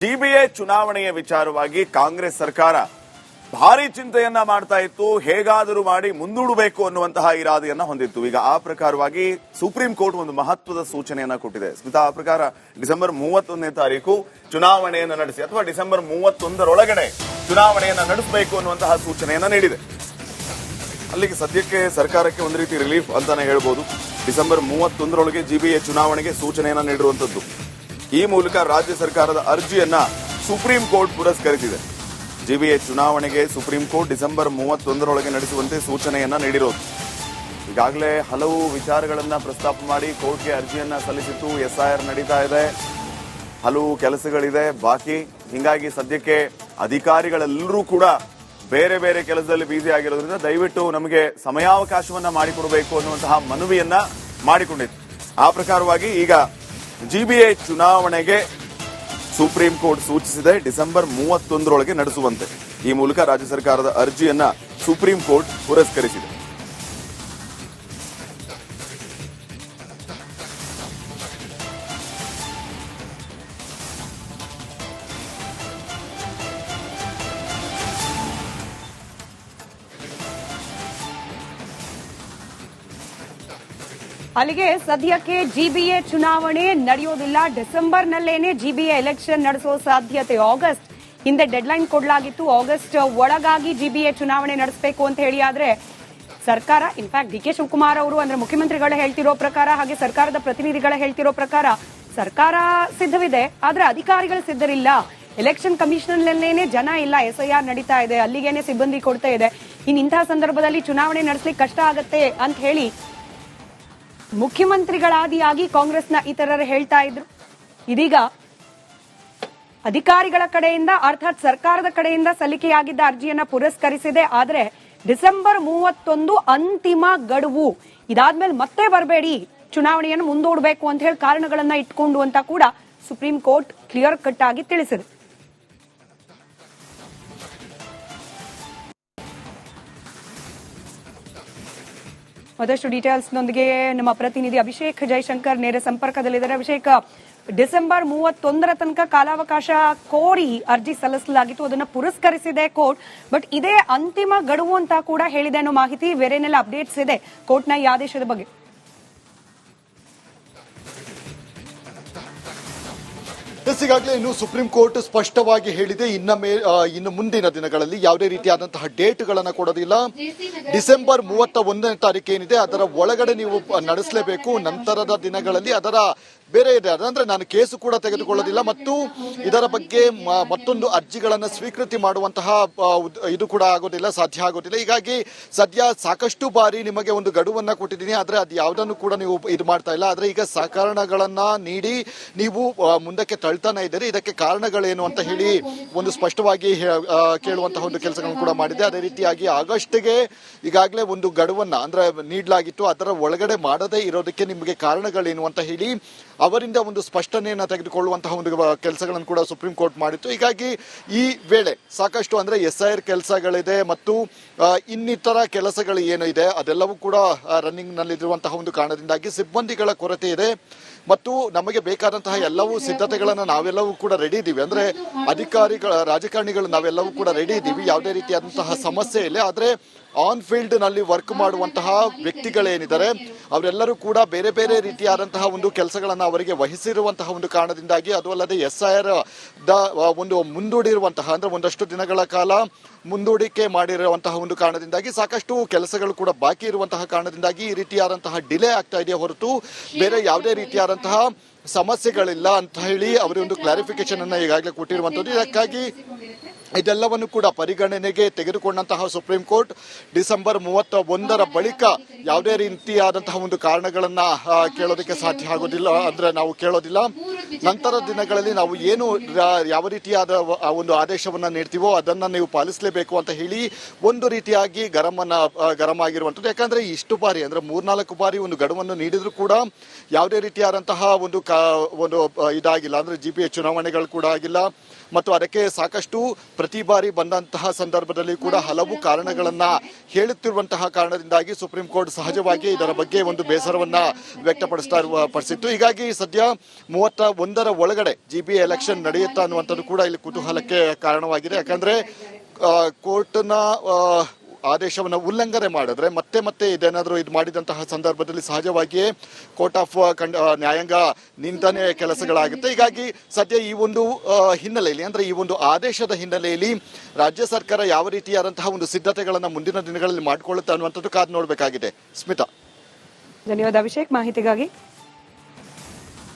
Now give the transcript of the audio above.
CBI ಚುನಾವಣೆಯ ವಿಚಾರವಾಗಿ ಕಾಂಗ್ರೆಸ್ ಸರ್ಕಾರ ಭಾರಿ ಚಿಂತೆಯನ್ನ ಮಾಡ್ತಾ ಇತ್ತು. ಹೇಗಾದರೂ ಮಾಡಿ ಮುಂದೂಡಬೇಕು ಅನ್ನುವಂತಹ ಇರಾದೆಯನ್ನ ಹೊಂದಿತ್ತು. ಈಗ ಆ ಪ್ರಕಾರವಾಗಿ ಸುಪ್ರೀಂ ಕೋರ್ಟ್ ಒಂದು ಮಹತ್ವದ ಸೂಚನೆಯನ್ನ ಕೊಟ್ಟಿದೆ. ಸ್ಮಿತಾ, ಆ ಪ್ರಕಾರ ಡಿಸೆಂಬರ್ 31ನೇ ತಾರೀಕು ಚುನಾವಣೆಯನ್ನ ನಡೆಸಿ ಅಥವಾ ಡಿಸೆಂಬರ್ 31ರೊಳಗಡೆ ಚುನಾವಣೆಯನ್ನ ನಡೆಸಬೇಕು ಅನ್ನುವಂತಹ ಸೂಚನೆಯನ್ನ ನೀಡಿದೆ. ಅಲ್ಲಿಗೆ ಸದ್ಯಕ್ಕೆ ಸರ್ಕಾರಕ್ಕೆ ಒಂದು ರೀತಿ ರಿಲೀಫ್ ಅಂತಾನೆ ಹೇಳ್ಬೋದು. ಡಿಸೆಂಬರ್ 31ರೊಳಗೆ ಸಿಬಿಐ ಚುನಾವಣೆಗೆ ಸೂಚನೆಯನ್ನ ನೀಡಿರುವಂತದ್ದು. ಈ ಮೂಲಕ ರಾಜ್ಯ ಸರ್ಕಾರದ ಅರ್ಜಿಯನ್ನ ಸುಪ್ರೀಂ ಕೋರ್ಟ್ ಪುರಸ್ಕರಿಸಿದೆ. ಸಿಬಿಐ ಚುನಾವಣೆಗೆ ಸುಪ್ರೀಂ ಕೋರ್ಟ್ ಡಿಸೆಂಬರ್ 31ರೊಳಗೆ ನಡೆಸುವಂತೆ ಸೂಚನೆಯನ್ನ ನೀಡಿರೋದು. ಈಗಾಗಲೇ ಹಲವು ವಿಚಾರಗಳನ್ನ ಪ್ರಸ್ತಾಪ ಮಾಡಿ ಕೋರ್ಟ್ಗೆ ಅರ್ಜಿಯನ್ನ ಸಲ್ಲಿಸಿತ್ತು. ಎಸ್ಐಆರ್ ನಡೀತಾ ಇದೆ, ಹಲವು ಕೆಲಸಗಳಿದೆ ಬಾಕಿ. ಹಿಂಗಾಗಿ ಸದ್ಯಕ್ಕೆ ಅಧಿಕಾರಿಗಳೆಲ್ಲರೂ ಕೂಡ ಬೇರೆ ಬೇರೆ ಕೆಲಸದಲ್ಲಿ ಬ್ಯುಸಿ ಆಗಿರೋದ್ರಿಂದ ದಯವಿಟ್ಟು ನಮಗೆ ಸಮಯಾವಕಾಶವನ್ನ ಮಾಡಿಕೊಡಬೇಕು ಅನ್ನುವಂತಹ ಮನವಿಯನ್ನ ಮಾಡಿಕೊಂಡಿತ್ತು. ಆ ಪ್ರಕಾರವಾಗಿ ಈಗ ಸಿಬಿಐ ಚುನಾವಣೆಗೆ ಸುಪ್ರೀಂ ಕೋರ್ಟ್ ಸೂಚಿಸಿದೆ ಡಿಸೆಂಬರ್ 31ರೊಳಗೆ ನಡೆಸುವಂತೆ. ಈ ಮೂಲಕ ರಾಜ್ಯ ಸರ್ಕಾರದ ಅರ್ಜಿಯನ್ನ ಸುಪ್ರೀಂ ಕೋರ್ಟ್ ಪುರಸ್ಕರಿಸಿದೆ. ಅಲ್ಲಿಗೆ ಸದ್ಯಕ್ಕೆ ಜಿಬಿಎ ಚುನಾವಣೆ ನಡೆಯೋದಿಲ್ಲ. ಡಿಸೆಂಬರ್ನಲ್ಲೇನೆ ಜಿಬಿಎ ಎಲೆಕ್ಷನ್ ನಡೆಸೋ ಸಾಧ್ಯತೆ. ಆಗಸ್ಟ್ ಹಿಂದೆ ಡೆಡ್ಲೈನ್ ಕೊಡಲಾಗಿತ್ತು. ಆಗಸ್ಟ್ ಒಳಗಾಗಿ ಜಿಬಿಎ ಚುನಾವಣೆ ನಡೆಸಬೇಕು ಅಂತ ಹೇಳಿ. ಆದ್ರೆ ಸರ್ಕಾರ, ಇನ್ಫ್ಯಾಕ್ಟ್ ಡಿ ಕೆ ಶಿವಕುಮಾರ್ ಅವರು ಅಂದ್ರೆ ಮುಖ್ಯಮಂತ್ರಿಗಳ ಹೇಳ್ತಿರೋ ಪ್ರಕಾರ, ಹಾಗೆ ಸರ್ಕಾರದ ಪ್ರತಿನಿಧಿಗಳ ಹೇಳ್ತಿರೋ ಪ್ರಕಾರ ಸರ್ಕಾರ ಸಿದ್ಧವಿದೆ, ಆದ್ರೆ ಅಧಿಕಾರಿಗಳು ಸಿದ್ಧರಿಲ್ಲ. ಎಲೆಕ್ಷನ್ ಕಮಿಷನ್ನಲ್ಲೇನೆ ಜನ ಇಲ್ಲ, ಎಸ್ಐಆರ್ ನಡೀತಾ ಇದೆ, ಅಲ್ಲಿಗೇನೆ ಸಿಬ್ಬಂದಿ ಕೊಡ್ತಾ ಇದೆ. ಇಂತಹ ಸಂದರ್ಭದಲ್ಲಿ ಚುನಾವಣೆ ನಡೆಸಲಿಕ್ಕೆ ಕಷ್ಟ ಆಗತ್ತೆ ಅಂತ ಹೇಳಿ ಮುಖ್ಯಮಂತ್ರಿಗಳಾದಿಯಾಗಿ ಕಾಂಗ್ರೆಸ್ನ ಇತರರು ಹೇಳ್ತಾ ಇದ್ರು. ಇದೀಗ ಅಧಿಕಾರಿಗಳ ಕಡೆಯಿಂದ, ಅರ್ಥಾತ್ ಸರ್ಕಾರದ ಕಡೆಯಿಂದ ಸಲ್ಲಿಕೆಯಾಗಿದ್ದ ಅರ್ಜಿಯನ್ನ ಪುರಸ್ಕರಿಸಿದೆ. ಆದ್ರೆ ಡಿಸೆಂಬರ್ 31 ಅಂತಿಮ ಗಡುವು. ಇದಾದ್ಮೇಲೆ ಮತ್ತೆ ಬರಬೇಡಿ, ಚುನಾವಣೆಯನ್ನು ಮುಂದೂಡಬೇಕು ಅಂತ ಹೇಳಿ ಕಾರಣಗಳನ್ನ ಇಟ್ಕೊಂಡು ಅಂತ ಕೂಡ ಸುಪ್ರೀಂ ಕೋರ್ಟ್ ಕ್ಲಿಯರ್ ಕಟ್ ಆಗಿ ತಿಳಿಸಿದೆ. ಮತ್ತಷ್ಟು ಡೀಟೇಲ್ಸ್ನೊಂದಿಗೆ ನಮ್ಮ ಪ್ರತಿನಿಧಿ ಅಭಿಷೇಕ್ ಜೈಶಂಕರ್ ನೇರ ಸಂಪರ್ಕದಲ್ಲಿದ್ದಾರೆ. ಅಭಿಷೇಕ್, ಡಿಸೆಂಬರ್ 31ರ ತನಕ ಕಾಲಾವಕಾಶ ಕೋರಿ ಅರ್ಜಿ ಸಲ್ಲಿಸಲಾಗಿತ್ತು, ಅದನ್ನು ಪುರಸ್ಕರಿಸಿದೆ ಕೋರ್ಟ್. ಬಟ್ ಇದೇ ಅಂತಿಮ ಗಡುವು ಅಂತ ಕೂಡ ಹೇಳಿದೆ ಅನ್ನೋ ಮಾಹಿತಿ, ಬೇರೆನೆಲ್ಲ ಅಪ್ಡೇಟ್ಸ್ ಇದೆ ಕೋರ್ಟ್ನ ಈ ಆದೇಶದ ಬಗ್ಗೆ? ಈಗಾಗಲೇ ಇನ್ನು ಸುಪ್ರೀಂ ಕೋರ್ಟ್ ಸ್ಪಷ್ಟವಾಗಿ ಹೇಳಿದೆ, ಇನ್ನು ಮುಂದಿನ ದಿನಗಳಲ್ಲಿ ಯಾವುದೇ ರೀತಿಯಾದಂತಹ ಡೇಟ್ಗಳನ್ನು ಕೊಡೋದಿಲ್ಲ. ಡಿಸೆಂಬರ್ 31ನೇ ತಾರೀಕು ಏನಿದೆ ಅದರ ಒಳಗಡೆ ನೀವು ನಡೆಸಲೇಬೇಕು. ನಂತರದ ದಿನಗಳಲ್ಲಿ ಅದರ ಬೇರೆ ಇದೆ, ಅಂದ್ರೆ ನಾನು ಕೇಸು ಕೂಡ ತೆಗೆದುಕೊಳ್ಳೋದಿಲ್ಲ ಮತ್ತು ಇದರ ಬಗ್ಗೆ ಮತ್ತೊಂದು ಅರ್ಜಿಗಳನ್ನು ಸ್ವೀಕೃತಿ ಮಾಡುವಂತಹ ಇದು ಕೂಡ ಆಗೋದಿಲ್ಲ, ಸಾಧ್ಯ ಆಗೋದಿಲ್ಲ. ಹೀಗಾಗಿ ಸದ್ಯ ಸಾಕಷ್ಟು ಬಾರಿ ನಿಮಗೆ ಒಂದು ಗಡುವನ್ನ ಕೊಟ್ಟಿದ್ದೀನಿ, ಆದ್ರೆ ಅದು ಯಾವುದನ್ನು ಕೂಡ ನೀವು ಇದು ಮಾಡ್ತಾ ಇಲ್ಲ. ಆದ್ರೆ ಈಗ ಸಕಾರಣಗಳನ್ನ ನೀಡಿ ನೀವು ಮುಂದಕ್ಕೆ ತಳ್ತಾನೆ ಇದ್ದೀರಿ. ಇದಕ್ಕೆ ಕಾರಣಗಳೇನು ಅಂತ ಹೇಳಿ ಒಂದು ಸ್ಪಷ್ಟವಾಗಿ ಕೇಳುವಂತಹ ಒಂದು ಕೆಲಸಗಳನ್ನು ಕೂಡ ಮಾಡಿದೆ. ಅದೇ ರೀತಿಯಾಗಿ ಆಗಸ್ಟ್ಗೆ ಈಗಾಗಲೇ ಒಂದು ಗಡುವನ್ನ ಅಂದ್ರೆ ನೀಡಲಾಗಿತ್ತು, ಅದರ ಒಳಗಡೆ ಮಾಡದೇ ಇರೋದಕ್ಕೆ ನಿಮಗೆ ಕಾರಣಗಳೇನು ಅಂತ ಹೇಳಿ ಅವರಿಂದ ಒಂದು ಸ್ಪಷ್ಟನೆಯನ್ನ ತೆಗೆದುಕೊಳ್ಳುವಂತಹ ಒಂದು ಕೆಲಸಗಳನ್ನು ಕೂಡ ಸುಪ್ರೀಂ ಕೋರ್ಟ್ ಮಾಡಿತ್ತು. ಹೀಗಾಗಿ ಈ ವೇಳೆ ಸಾಕಷ್ಟು ಅಂದ್ರೆ ಎಸ್ಐಆರ್ ಕೆಲಸಗಳಿದೆ ಮತ್ತು ಇನ್ನಿತರ ಕೆಲಸಗಳು ಏನು ಇದೆ ಅದೆಲ್ಲವೂ ಕೂಡ ರನ್ನಿಂಗ್ ನಲ್ಲಿರುವಂತಹ ಒಂದು ಕಾರಣದಿಂದಾಗಿ ಸಿಬ್ಬಂದಿಗಳ ಕೊರತೆ ಇದೆ ಮತ್ತು ನಮಗೆ ಬೇಕಾದಂತಹ ಎಲ್ಲವೂ ಸಿದ್ಧತೆಗಳನ್ನು ನಾವೆಲ್ಲವೂ ಕೂಡ ರೆಡಿ ಇದ್ದೀವಿ. ಅಂದ್ರೆ ರಾಜಕಾರಣಿಗಳು ನಾವೆಲ್ಲವೂ ಕೂಡ ರೆಡಿ ಇದ್ದೀವಿ, ಯಾವುದೇ ರೀತಿಯಾದಂತಹ ಸಮಸ್ಯೆ ಇಲ್ಲ. ಆದ್ರೆ ಆನ್ ಫೀಲ್ಡ್ ನಲ್ಲಿ ವರ್ಕ್ ಮಾಡುವಂತಹ ವ್ಯಕ್ತಿಗಳೇನಿದ್ದಾರೆ ಅವರೆಲ್ಲರೂ ಕೂಡ ಬೇರೆ ಬೇರೆ ರೀತಿಯಾದಂತಹ ಒಂದು ಕೆಲಸಗಳನ್ನು ಅವರಿಗೆ ವಹಿಸಿರುವಂತಹ ಒಂದು ಕಾರಣದಿಂದಾಗಿ, ಅದು ಅಲ್ಲದೆ ಎಸ್ಐಆರ್ ಒಂದು ಮುಂದೂಡಿರುವಂತಹ ಅಂದ್ರೆ ಒಂದಷ್ಟು ದಿನಗಳ ಕಾಲ ಮುಂದೂಡಿಕೆ ಮಾಡಿರುವಂತಹ ಒಂದು ಕಾರಣದಿಂದಾಗಿ ಸಾಕಷ್ಟು ಕೆಲಸಗಳು ಕೂಡ ಬಾಕಿ ಇರುವಂತಹ ಕಾರಣದಿಂದಾಗಿ ಈ ರೀತಿಯಾದಂತಹ ಡಿಲೇ ಆಗ್ತಾ ಇದೆಯೇ ಹೊರತು ಬೇರೆ ಯಾವುದೇ ರೀತಿಯಾದಂತಹ ಸಮಸ್ಯೆಗಳಿಲ್ಲ ಅಂತ ಹೇಳಿ ಅವರೊಂದು ಕ್ಲಾರಿಫಿಕೇಶನ್ ಅನ್ನ ಈಗಾಗಲೇ ಕೊಟ್ಟಿರುವಂತದ್ದು. ಇದಕ್ಕಾಗಿ ಇದೆಲ್ಲವನ್ನು ಕೂಡ ಪರಿಗಣನೆಗೆ ತೆಗೆದುಕೊಂಡಂತಹ ಸುಪ್ರೀಂ ಕೋರ್ಟ್ ಡಿಸೆಂಬರ್ 31ರ ಬಳಿಕ ಯಾವುದೇ ರೀತಿಯಾದಂತಹ ಒಂದು ಕಾರಣಗಳನ್ನ ಕೇಳೋದಕ್ಕೆ ಸಾಧ್ಯ ಆಗೋದಿಲ್ಲ, ಅಂದ್ರೆ ನಾವು ಕೇಳೋದಿಲ್ಲ. ನಂತರ ದಿನಗಳಲ್ಲಿ ನಾವು ಏನು ಯಾವ ರೀತಿಯಾದ ಒಂದು ಆದೇಶವನ್ನ ನೀಡ್ತೀವೋ ಅದನ್ನ ನೀವು ಪಾಲಿಸಲೇಬೇಕು ಅಂತ ಹೇಳಿ ಒಂದು ರೀತಿಯಾಗಿ ಗರಂ ಆಗಿರುವಂತದ್ದು. ಯಾಕಂದ್ರೆ ಇಷ್ಟು ಬಾರಿ ಅಂದ್ರೆ 3-4 ಬಾರಿ ಒಂದು ಗಡುವನ್ನು ನೀಡಿದ್ರು ಕೂಡ ಯಾವುದೇ ರೀತಿಯಾದಂತಹ ಒಂದು ಒಂದು ಇದಾಗಿಲ್ಲ, ಅಂದ್ರೆ GPA ಚುನಾವಣೆಗಳು ಕೂಡ ಆಗಿಲ್ಲ ಮತ್ತು ಅದಕ್ಕೆ ಸಾಕಷ್ಟು ಪ್ರತಿ ಬಾರಿ ಬಂದಂತಹ ಸಂದರ್ಭದಲ್ಲಿ ಕೂಡ ಹಲವು ಕಾರಣಗಳನ್ನ ಹೇಳುತ್ತಿರುವಂತಹ ಕಾರಣದಿಂದಾಗಿ ಸುಪ್ರೀಂ ಕೋರ್ಟ್ ಸಹಜವಾಗಿ ಇದರ ಬಗ್ಗೆ ಒಂದು ಬೇಸರವನ್ನ ವ್ಯಕ್ತಪಡಿಸಿತ್ತು. ಹೀಗಾಗಿ ಸದ್ಯ 31ರ ಒಳಗಡೆ GBA ಎಲೆಕ್ಷನ್ ನಡೆಯುತ್ತಾ ಅನ್ನುವಂಥದ್ದು ಕೂಡ ಇಲ್ಲಿ ಕುತೂಹಲಕ್ಕೆ ಕಾರಣವಾಗಿದೆ. ಯಾಕಂದ್ರೆ ಕೋರ್ಟ್ನ ಆದೇಶವನ್ನು ಉಲ್ಲಂಘನೆ ಮಾಡಿದ್ರೆ ಮತ್ತೆ ಇದೇನಾದರೂ ಇದು ಮಾಡಿದಂತಹ ಸಂದರ್ಭದಲ್ಲಿ ಸಹಜವಾಗಿಯೇ ಕೋರ್ಟ್ ಆಫ್ ನ್ಯಾಯಾಂಗ ನಿಂದನೆ ಕೆಲಸಗಳಾಗುತ್ತೆ. ಹೀಗಾಗಿ ಸದ್ಯ ಈ ಒಂದು ಹಿನ್ನೆಲೆಯಲ್ಲಿ, ಅಂದ್ರೆ ಈ ಒಂದು ಆದೇಶದ ಹಿನ್ನೆಲೆಯಲ್ಲಿ ರಾಜ್ಯ ಸರ್ಕಾರ ಯಾವ ರೀತಿಯಾದಂತಹ ಒಂದು ಸಿದ್ಧತೆಗಳನ್ನ ಮುಂದಿನ ದಿನಗಳಲ್ಲಿ ಮಾಡಿಕೊಳ್ಳುತ್ತೆ ಅನ್ನುವಂಥದ್ದು ಕಾದು ನೋಡಬೇಕಾಗಿದೆ. ಸ್ಮಿತಾ. ಧನ್ಯವಾದ ಅಭಿಷೇಕ್ ಮಾಹಿತಿಗಾಗಿ.